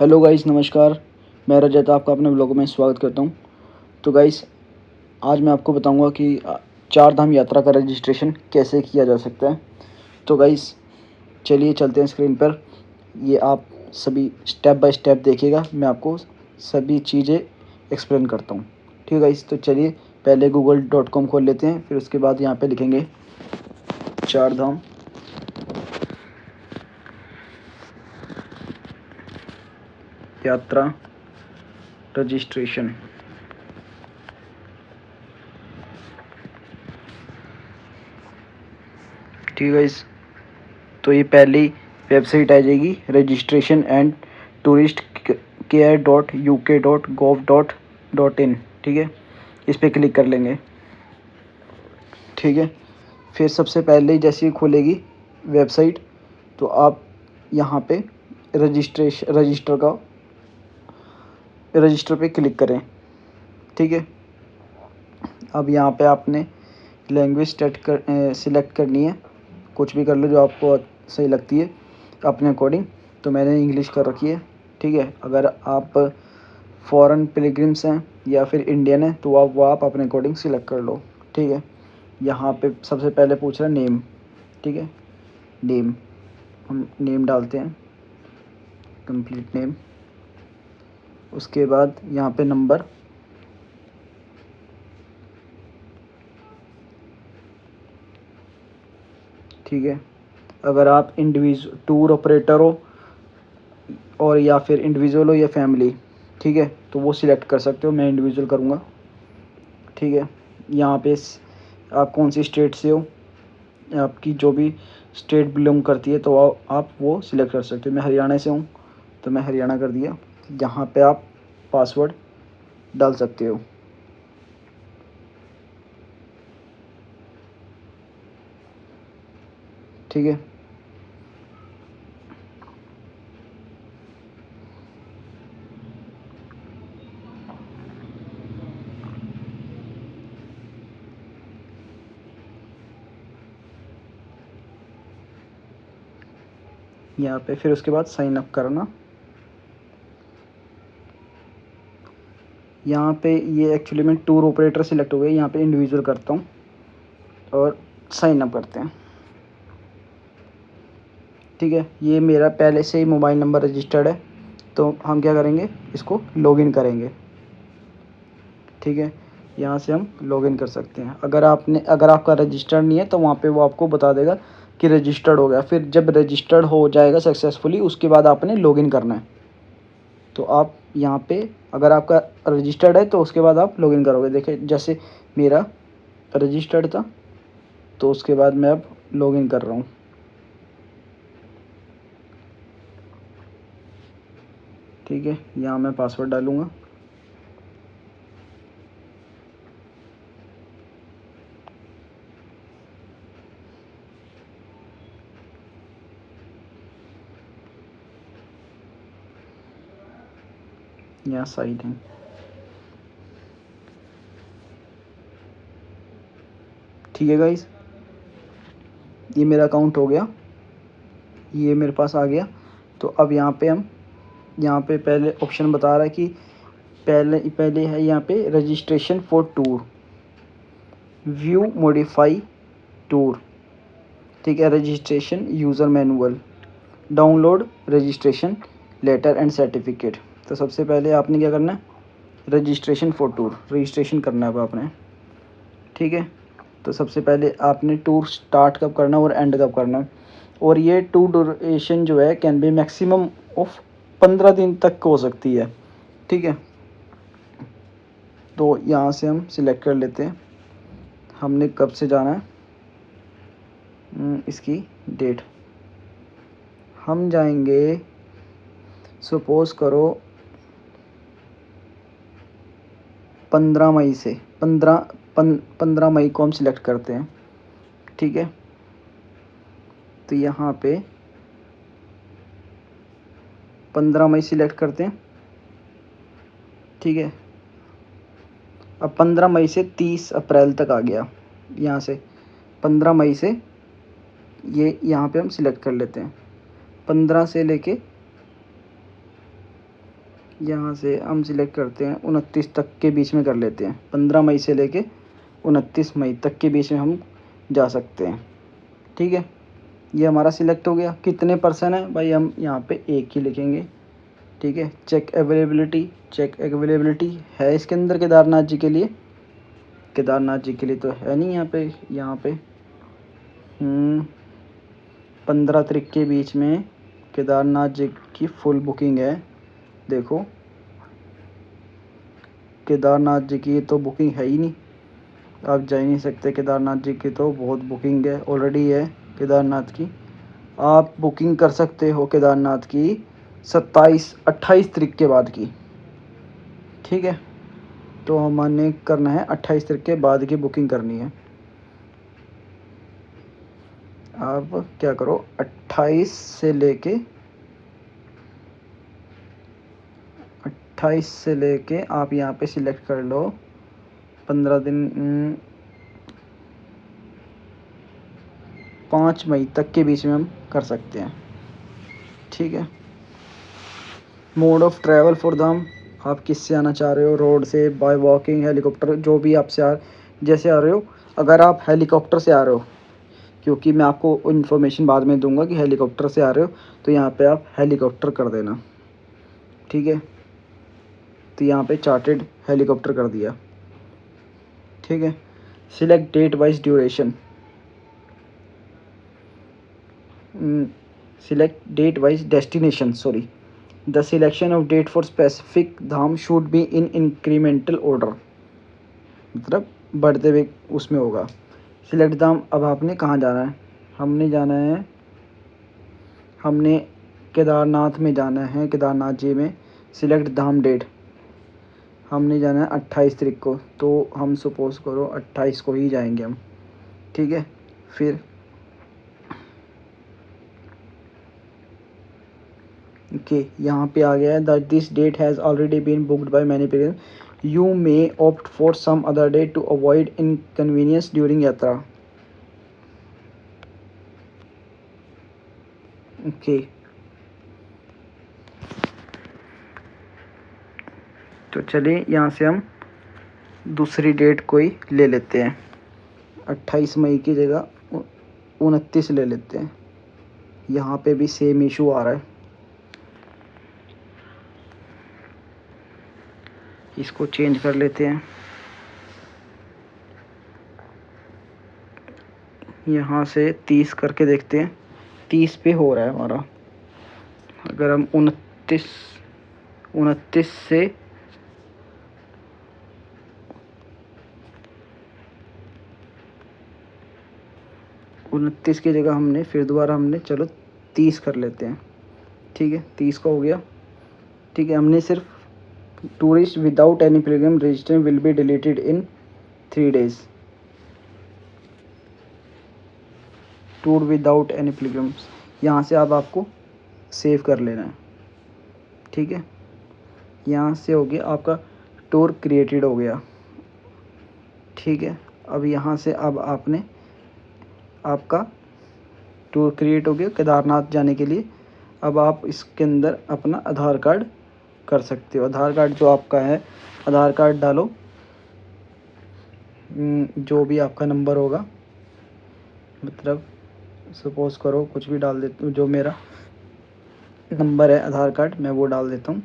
Hello guys, नमस्कार। मैं रजत आपका अपने ब्लॉग में स्वागत करता हूं। तो गाइस, आज मैं आपको बताऊंगा कि चार धाम यात्रा का रजिस्ट्रेशन कैसे किया जा सकता है। तो गाइस, चलिए चलते हैं स्क्रीन पर। ये आप सभी स्टेप बाय स्टेप देखिएगा, मैं आपको सभी चीज़ें एक्सप्लेन करता हूँ। ठीक है गाइस, तो चलिए पहले google.com खोल लेते हैं, फिर उसके बाद यहाँ पे लिखेंगे चार धाम यात्रा रजिस्ट्रेशन। ठीक है गाइस, तो ये पहली वेबसाइट आ जाएगी रजिस्ट्रेशन एंड टूरिस्ट care.uk.gov.in। ठीक है, इस पर क्लिक कर लेंगे। ठीक है, फिर सबसे पहले जैसे ही खुलेगी वेबसाइट, तो आप यहाँ पे रजिस्टर पे क्लिक करें। ठीक है, अब यहाँ पे आपने लैंग्वेज सिलेक्ट करनी है। कुछ भी कर लो जो आपको सही लगती है अपने अकॉर्डिंग। तो मैंने इंग्लिश कर रखी है। ठीक है, अगर आप फॉरेन पिलग्रिम्स हैं या फिर इंडियन हैं तो आप अपने अकॉर्डिंग सिलेक्ट कर लो। ठीक है, यहाँ पे सबसे पहले पूछ रहा है नेम। ठीक है, नेम हम नेम डालते हैं, कंप्लीट नेम। उसके बाद यहाँ पे नंबर। ठीक है, अगर आप टूर ऑपरेटर हो और या फिर इंडिविजुअल हो या फैमिली, ठीक है, तो वो सिलेक्ट कर सकते हो। मैं इंडिविजुअल करूँगा। ठीक है, यहाँ पे आप कौन सी स्टेट से हो, आपकी जो भी स्टेट बिलोंग करती है तो आप वो सिलेक्ट कर सकते हो। मैं हरियाणा से हूँ तो मैं हरियाणा कर दिया। यहाँ पे आप पासवर्ड डाल सकते हो। ठीक है, यहाँ पे फिर उसके बाद साइन अप करना। यहाँ पे ये एक्चुअली में टूर ऑपरेटर सिलेक्ट हो गया। यहाँ पे इंडिविजुअल करता हूँ और साइन अप करते हैं। ठीक है, ये मेरा पहले से ही मोबाइल नंबर रजिस्टर्ड है, तो हम क्या करेंगे, इसको लॉगिन करेंगे। ठीक है, यहाँ से हम लॉगिन कर सकते हैं। अगर आपका रजिस्टर्ड नहीं है तो वहाँ पे वो आपको बता देगा कि रजिस्टर्ड हो गया। फिर जब रजिस्टर्ड हो जाएगा सक्सेसफुली, उसके बाद आपने लॉगिन करना है। तो आप यहाँ पे अगर आपका रजिस्टर्ड है तो उसके बाद आप लॉगिन करोगे। देखिए, जैसे मेरा रजिस्टर्ड था तो उसके बाद मैं अब लॉगिन कर रहा हूँ। ठीक है, यहाँ मैं पासवर्ड डालूँगा। यहाँ साइन है। ठीक है गाइस, ये मेरा अकाउंट हो गया, ये मेरे पास आ गया। तो अब यहाँ पे पहले ऑप्शन बता रहा है कि पहले पहले है यहाँ पे registration for tour, view modify tour. ठीक है, registration user manual, download registration letter and certificate. तो सबसे पहले आपने क्या करना है, रजिस्ट्रेशन फॉर टूर रजिस्ट्रेशन करना है अब आपने। ठीक है, तो सबसे पहले आपने टूर स्टार्ट कब करना है और एंड कब करना है। और ये टूर ड्यूरेशन जो है कैन बी मैक्सिमम ऑफ 15 दिन तक हो सकती है। ठीक है, तो यहाँ से हम सिलेक्ट कर लेते हैं हमने कब से जाना है। इसकी डेट हम जाएंगे, सपोज़ करो 15 मई से 15 मई को हम सिलेक्ट करते हैं। ठीक है, तो यहाँ पे 15 मई सिलेक्ट करते हैं। ठीक है, अब 15 मई से 30 अप्रैल तक आ गया। यहाँ से 15 मई से ये यहाँ पे हम सिलेक्ट कर लेते हैं। 15 से लेके यहाँ से हम सिलेक्ट करते हैं 29 तक के बीच में कर लेते हैं। 15 मई से लेके 29 मई तक के बीच में हम जा सकते हैं। ठीक है, ये हमारा सिलेक्ट हो गया। कितने पर्सन है भाई, हम यहाँ पे एक ही लिखेंगे। ठीक है, चेक अवेलेबिलिटी है इसके अंदर केदारनाथ जी के लिए। केदारनाथ जी के लिए तो है नहीं यहाँ पे 15 तारीख के बीच में केदारनाथ जी की फुल बुकिंग है। देखो केदारनाथ जी की तो बुकिंग है ही नहीं, आप जा ही नहीं सकते। केदारनाथ जी की तो बहुत बुकिंग है, ऑलरेडी है केदारनाथ की। आप बुकिंग कर सकते हो केदारनाथ की 28 तारीख के बाद की। ठीक है, तो हमने करना है 28 तारीख के बाद की बुकिंग करनी है। आप क्या करो, 28 से लेके आप यहाँ पे सिलेक्ट कर लो 15 दिन 5 मई तक के बीच में हम कर सकते हैं। ठीक है, मोड ऑफ ट्रैवल फॉर धाम, आप किससे आना चाह रहे हो, रोड से, बाय वॉकिंग, हेलीकॉप्टर, जो भी आपसे जैसे आ रहे हो। अगर आप हेलीकॉप्टर से आ रहे हो, क्योंकि मैं आपको इन्फॉर्मेशन बाद में दूंगा कि हेलीकॉप्टर से आ रहे हो, तो यहाँ पे आप हेलीकॉप्टर कर देना। ठीक है, तो यहाँ पे चार्टेड हेलीकॉप्टर कर दिया। ठीक है, select date wise duration, select date wise destination, sorry, the selection of date for specific dham should be in incremental order, मतलब बढ़ते हुए उसमें होगा। सिलेक्ट धाम, अब आपने कहाँ जाना है, हमने केदारनाथ में जाना है, केदारनाथ जी में। सिलेक्ट धाम डेट, हमने जाना है 28 तारीख को, तो हम सपोज करो 28 को ही जाएंगे हम। ठीक है, फिर ओके यहाँ पे आ गया है that this date has already been booked by many people, you may opt for some other day to avoid inconvenience during yatra. Okay, तो चलिए यहाँ से हम दूसरी डेट कोई ले लेते हैं। 28 मई की जगह 29 ले लेते हैं। यहाँ पे भी सेम इशू आ रहा है, इसको चेंज कर लेते हैं। यहाँ से 30 करके देखते हैं, 30 पे हो रहा है हमारा। अगर हम 29 से 29 की जगह हमने फिर दोबारा चलो 30 कर लेते हैं। ठीक है, 30 का हो गया। ठीक है, हमने सिर्फ tourist without any Pilgrim registration will be deleted in 3 days, tour without any pilgrims, यहाँ से अब आपको सेव कर लेना है। ठीक है, यहाँ से हो गया आपका टूर क्रिएटेड हो गया। ठीक है, अब यहाँ से अब आपका टूर क्रिएट हो गया केदारनाथ जाने के लिए। अब आप इसके अंदर अपना आधार कार्ड कर सकते हो। आधार कार्ड जो आपका है, आधार कार्ड डालो, जो भी आपका नंबर होगा, मतलब सपोज करो कुछ भी डाल देता हूँ, जो मेरा नंबर है आधार कार्ड मैं वो डाल देता हूँ।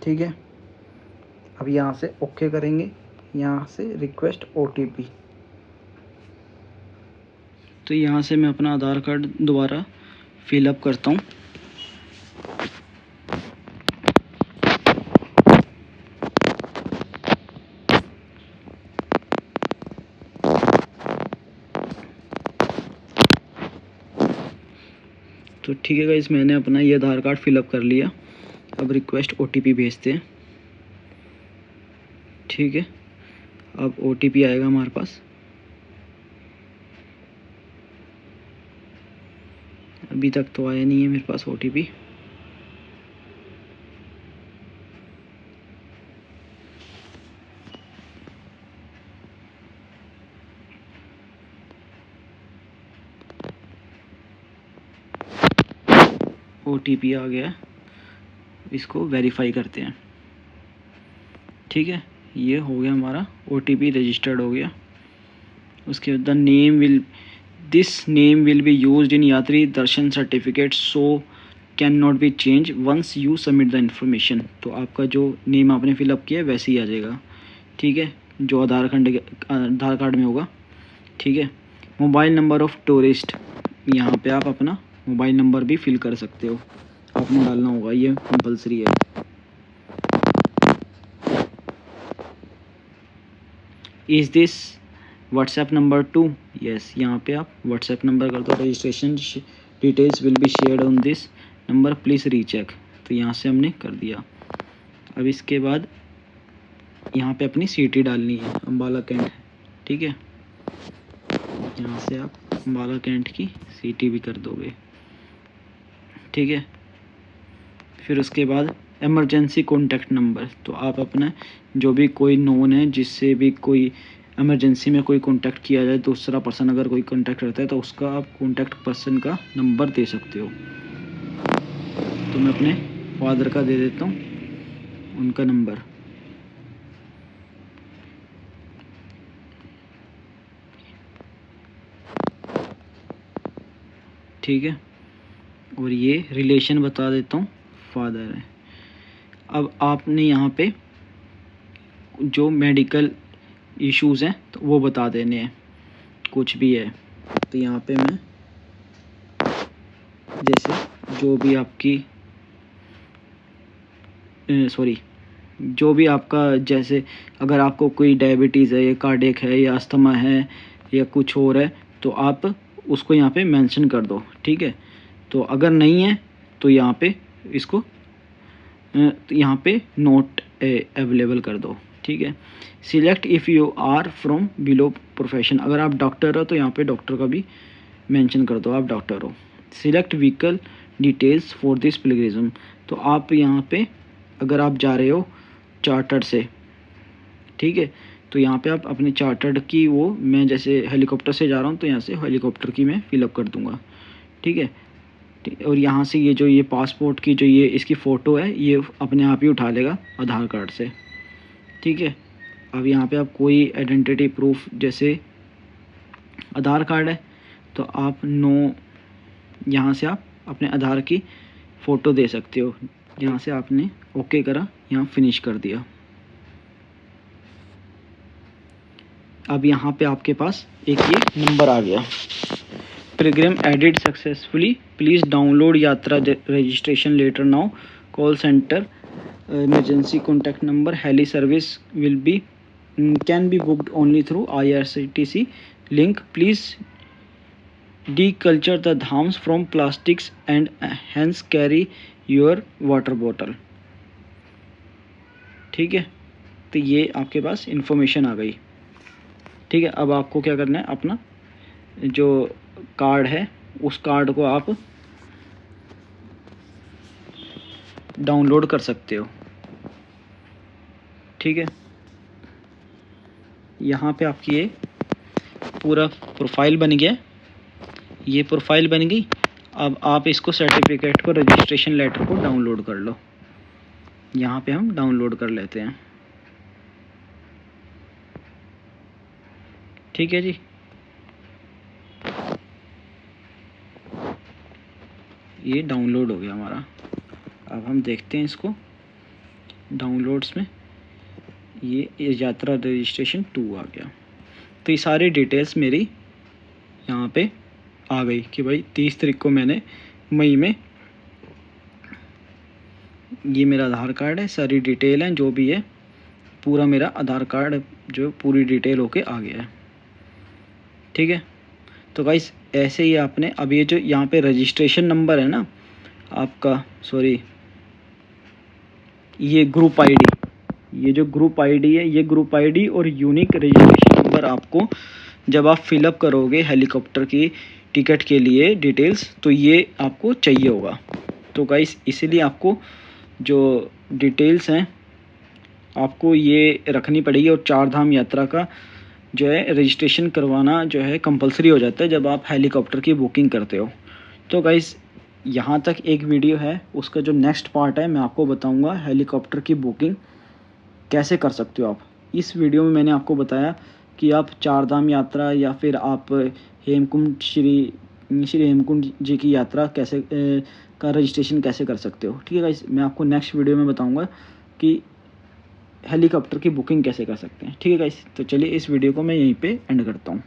ठीक है, अब यहाँ से ओके करेंगे, यहाँ से रिक्वेस्ट OTP। तो यहाँ से मैं अपना आधार कार्ड दोबारा फिलअप करता हूँ। तो ठीक है गाइस, मैंने अपना ये आधार कार्ड फिलअप कर लिया। अब रिक्वेस्ट OTP भेजते हैं। ठीक है, अब OTP आएगा हमारे पास। अभी तक तो आया नहीं है मेरे पास OTP। OTP आ गया, इसको वेरीफाई करते हैं। ठीक है, ये हो गया हमारा OTP रजिस्टर्ड हो गया। उसके बाद this name will be used in यात्री दर्शन certificate so can not be change once you submit the information. तो आपका जो नेम आपने फिलअप किया है वैसे ही आ जाएगा। ठीक है, जो आधार कार्ड में होगा। ठीक है, मोबाइल नंबर ऑफ टूरिस्ट, यहाँ पे आप अपना मोबाइल नंबर भी फिल कर सकते हो, आपने डालना होगा, ये कंपलसरी है। Is this WhatsApp number two, yes, यहाँ पे आप व्हाट्सएप नंबर कर दो। Registration details will be shared on this number, please recheck. तो यहाँ से हमने कर दिया। अब इसके बाद यहाँ पे अपनी सिटी डालनी है, अम्बाला कैंट। ठीक है, यहाँ से आप अम्बाला कैंट की सिटी भी कर दोगे। ठीक है, फिर उसके बाद इमरजेंसी कॉन्टैक्ट नंबर, तो आप अपना जो भी कोई नोन है जिससे भी कोई इमरजेंसी में कोई कॉन्टैक्ट किया जाए, दूसरा पर्सन अगर कोई कॉन्टैक्ट करता है तो उसका आप कॉन्टैक्ट पर्सन का नंबर दे सकते हो। तो मैं अपने फादर का दे देता हूँ, उनका नंबर। ठीक है, और ये रिलेशन बता देता हूँ, फादर है। अब आपने यहाँ पे जो मेडिकल इश्यूज़ हैं तो वो बता देने हैं, कुछ भी है। तो यहाँ पे मैं जैसे जो भी आपकी जो भी आपका, जैसे अगर आपको कोई डायबिटीज़ है या कार्डियक है या अस्थमा है या कुछ और है तो आप उसको यहाँ पे मेंशन कर दो। ठीक है, तो अगर नहीं है तो यहाँ पे इसको यहाँ पे नोट अवेलेबल कर दो। ठीक है, select if you are from below profession, अगर आप डॉक्टर हो तो यहाँ पे डॉक्टर का भी मेंशन कर दो, आप डॉक्टर हो। Select vehicle details for this pilgrimage, तो आप यहाँ पे अगर आप जा रहे हो चार्टर्ड से, ठीक है, तो यहाँ पे आप अपने चार्टर्ड की वो, मैं जैसे हेलीकॉप्टर से जा रहा हूँ तो यहाँ से हेलीकॉप्टर की मैं फिलअप कर दूँगा। ठीक है, और यहाँ से ये जो ये पासपोर्ट की जो ये इसकी फ़ोटो है ये अपने आप ही उठा लेगा आधार कार्ड से। ठीक है, अब यहाँ पे आप कोई आइडेंटिटी प्रूफ, जैसे आधार कार्ड है तो आप यहाँ से आप अपने आधार की फ़ोटो दे सकते हो। यहाँ से आपने ओके करा, यहाँ फिनिश कर दिया। अब यहाँ पे आपके पास एक ये नंबर आ गया, pilgrim added successfully, please download yatra registration letter now, call centre emergency contact number, heli service will be can be booked only through IRCTC link, please deculture the dhams from plastics and hence carry your water bottle। ठीक है, तो ये आपके पास information आ गई। ठीक है, अब आपको क्या करना है, अपना जो कार्ड है उस कार्ड को आप डाउनलोड कर सकते हो। ठीक है, यहाँ पे आपकी ये पूरा प्रोफाइल बन गया, ये प्रोफाइल बन गई। अब आप इसको सर्टिफिकेट को, रजिस्ट्रेशन लेटर को डाउनलोड कर लो। यहाँ पे हम डाउनलोड कर लेते हैं। ठीक है जी, ये डाउनलोड हो गया हमारा। अब हम देखते हैं इसको डाउनलोड्स में, ये यात्रा रजिस्ट्रेशन 2 आ गया। तो ये सारी डिटेल्स मेरी यहाँ पे आ गई कि भाई 30 तारीख को मैंने मई में, ये मेरा आधार कार्ड है, सारी डिटेल है जो भी है, पूरा मेरा आधार कार्ड जो पूरी डिटेल होके आ गया है। ठीक है, तो गाइस ऐसे ही आपने, अब ये जो यहाँ पे रजिस्ट्रेशन नंबर है ना आपका, सॉरी ये ग्रुप आईडी, ये जो ग्रुप आईडी है, ये ग्रुप आईडी और यूनिक रजिस्ट्रेशन नंबर आपको जब आप फिलअप करोगे हेलीकॉप्टर की टिकट के लिए डिटेल्स, तो ये आपको चाहिए होगा। तो गाइस इसीलिए आपको जो डिटेल्स हैं आपको ये रखनी पड़ेगी, और 4 धाम यात्रा का जो है रजिस्ट्रेशन करवाना जो है कंपलसरी हो जाता है जब आप हेलीकॉप्टर की बुकिंग करते हो। तो गाइस यहाँ तक एक वीडियो है, उसका जो नेक्स्ट पार्ट है मैं आपको बताऊँगा हेलीकॉप्टर की बुकिंग कैसे कर सकते हो आप। इस वीडियो में मैंने आपको बताया कि आप चारधाम यात्रा या फिर आप हेमकुंड श्री हेमकुंड जी की यात्रा कैसे का रजिस्ट्रेशन कैसे कर सकते हो। ठीक है गाइस, मैं आपको नेक्स्ट वीडियो में बताऊंगा कि हेलीकॉप्टर की बुकिंग कैसे कर सकते हैं। ठीक है गाइस, तो चलिए इस वीडियो को मैं यहीं पे एंड करता हूँ।